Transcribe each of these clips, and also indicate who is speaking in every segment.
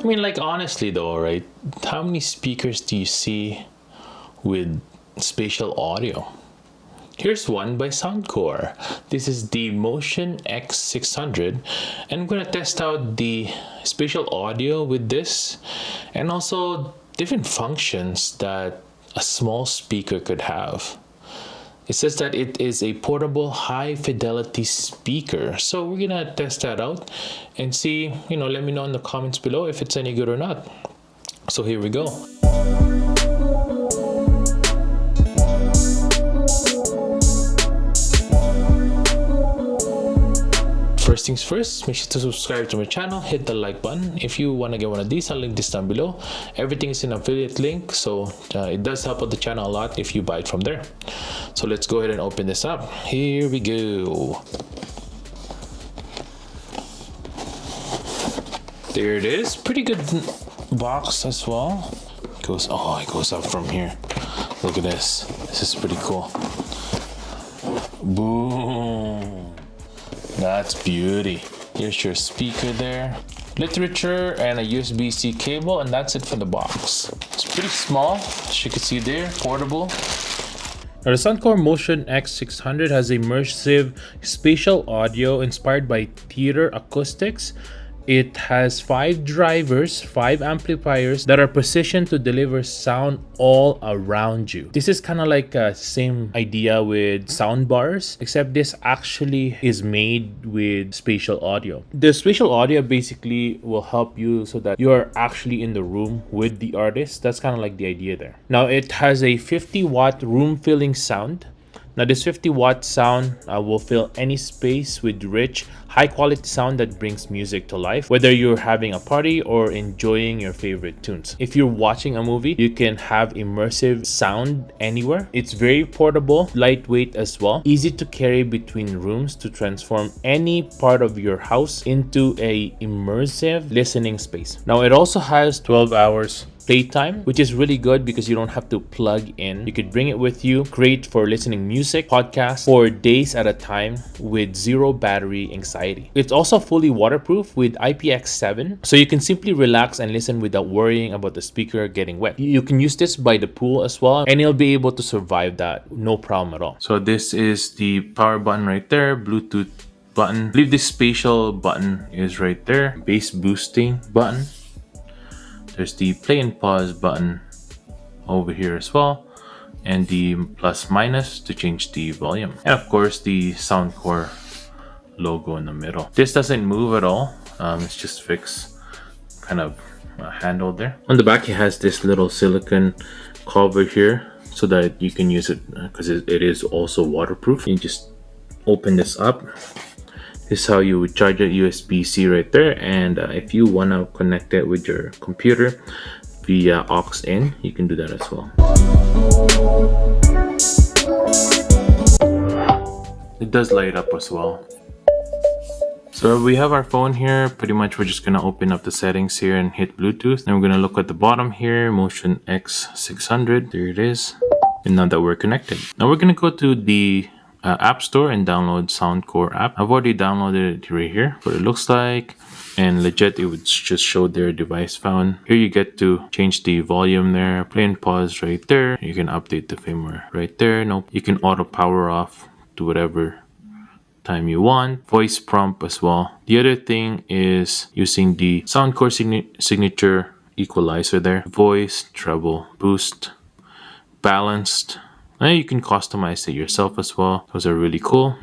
Speaker 1: mean, like, honestly though, right? How many speakers do you see with spatial audio? Here's one by Soundcore. This is the Motion X600, and I'm gonna test out the spatial audio with this, and also different functions that a small speaker could have. It says that it is a portable high fidelity speaker. So we're gonna test that out and see, let me know in the comments below if it's any good or not. So here we go. First things first, make sure to subscribe to my channel, hit the like button. If you want to get one of these, I'll link this down below. Everything is an affiliate link, so it does help out the channel a lot if you buy it from there. So let's go ahead and open this up. Here we go. There it is. Pretty good box as well. It goes up from here. Look at this. This is pretty cool. Boom. That's beauty. Here's your speaker there, literature, and a USB-C cable, and that's it for the box. It's pretty small, as you can see there, portable. Now, the Soundcore Motion X600 has immersive spatial audio inspired by theater acoustics. It has 5 drivers, 5 amplifiers that are positioned to deliver sound all around you. This is kind of like the same idea with sound bars, except this actually is made with spatial audio. The spatial audio basically will help you so that you are actually in the room with the artist. That's kind of like the idea there. Now, it has a 50-watt room-filling sound. Now, this 50-watt sound will fill any space with rich, high-quality sound that brings music to life, whether you're having a party or enjoying your favorite tunes. If you're watching a movie, you can have immersive sound anywhere. It's very portable, lightweight as well, easy to carry between rooms to transform any part of your house into a immersive listening space. Now, it also has 12 hours playtime, which is really good because you don't have to plug in. You could bring it with you, great for listening music, podcasts for days at a time with zero battery anxiety. It's also fully waterproof with IPX7, so you can simply relax and listen without worrying about the speaker getting wet. You can use this by the pool as well, and you'll be able to survive that, no problem at all. So this is the power button right there, Bluetooth button. I believe this spatial button is right there, bass boosting button. There's the play and pause button over here as well, and the plus minus to change the volume, and of course the Soundcore logo in the middle. This doesn't move at all. It's just fixed, kind of handled there. On the back, it has this little silicone cover here so that you can use it because it is also waterproof. You just open this up. This is how you would charge it, USB-C right there, and if you want to connect it with your computer via aux in, you can do that as well. It does light up as well. So we have our phone here. Pretty much we're just going to open up the settings here and hit Bluetooth. Then we're going to look at the bottom here, Motion X600. There it is. And now that we're connected, now we're going to go to the App Store and download Soundcore app. I've already downloaded it right here, what it looks like, and legit it would just show their device found. Here you get to change the volume there, play and pause right there. You can update the firmware right there. Nope. You can auto power off to whatever time you want. Voice prompt as well. The other thing is using the Soundcore signature equalizer there. Voice, treble, boost, balanced. And you can customize it yourself as well. Those are really cool.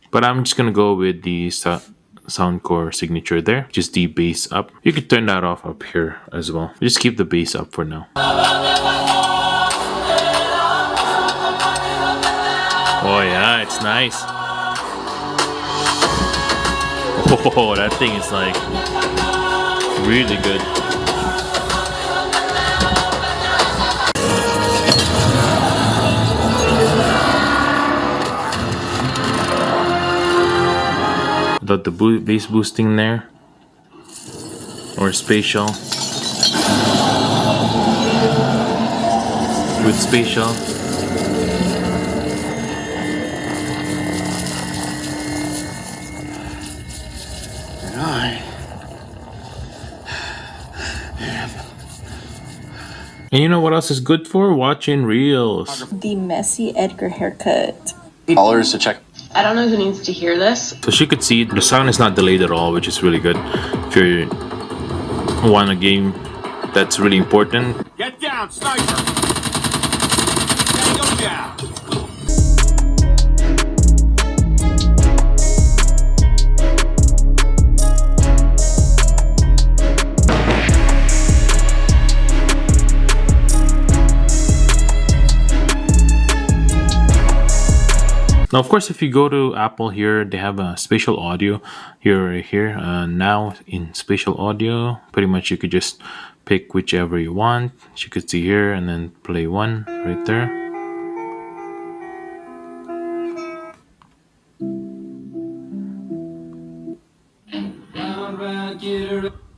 Speaker 1: But I'm just going to go with the Soundcore signature there. Just the bass up. You can turn that off up here as well. Just keep the bass up for now. Oh yeah, it's nice. Oh, that thing is like really good. Without the bass boosting there, or spatial. With spatial, And you know what else is good for? Watching reels.
Speaker 2: The messy Edgar haircut.
Speaker 3: Dollars to check.
Speaker 4: I don't know who needs to hear this.
Speaker 1: So she could see the sound is not delayed at all, which is really good. If you want a game that's really important.
Speaker 5: Get down, sniper! Tango down!
Speaker 1: Now, of course, if you go to Apple here, they have a spatial audio here, right here. Now in spatial audio, pretty much you could just pick whichever you want. As you could see here, and then play one right there.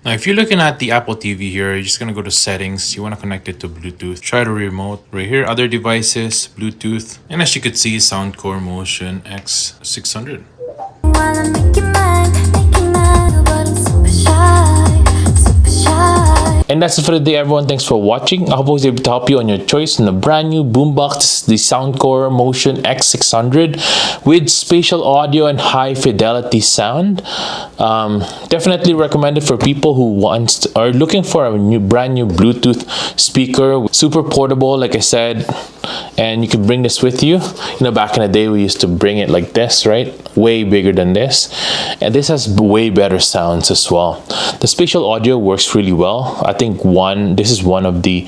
Speaker 1: Now, if you're looking at the Apple TV here, you're just gonna go to settings. You want to connect it to Bluetooth. Try to remote right here. Other devices, Bluetooth, and as you could see, Soundcore Motion X600. And that's it for the day, everyone. Thanks for watching. I hope I was able to help you on your choice in the brand new boombox, the Soundcore Motion X600 with spatial audio and high fidelity sound. Definitely recommended for people who are looking for a brand new Bluetooth speaker, super portable, like I said, and you can bring this with you. You know, back in the day, we used to bring it like this, right? Way bigger than this, and this has way better sounds as well. The spatial audio works really well. I think this is one of the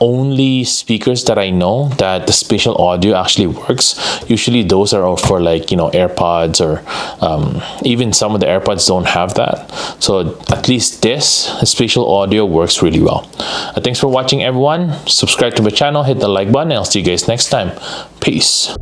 Speaker 1: only speakers that I know that the spatial audio actually works. Usually those are for, like, you know, AirPods, or even some of the AirPods don't have that. So at least this spatial audio works really well. Thanks for watching, everyone. Subscribe to my channel, hit the like button, and I'll see you guys next time. Peace.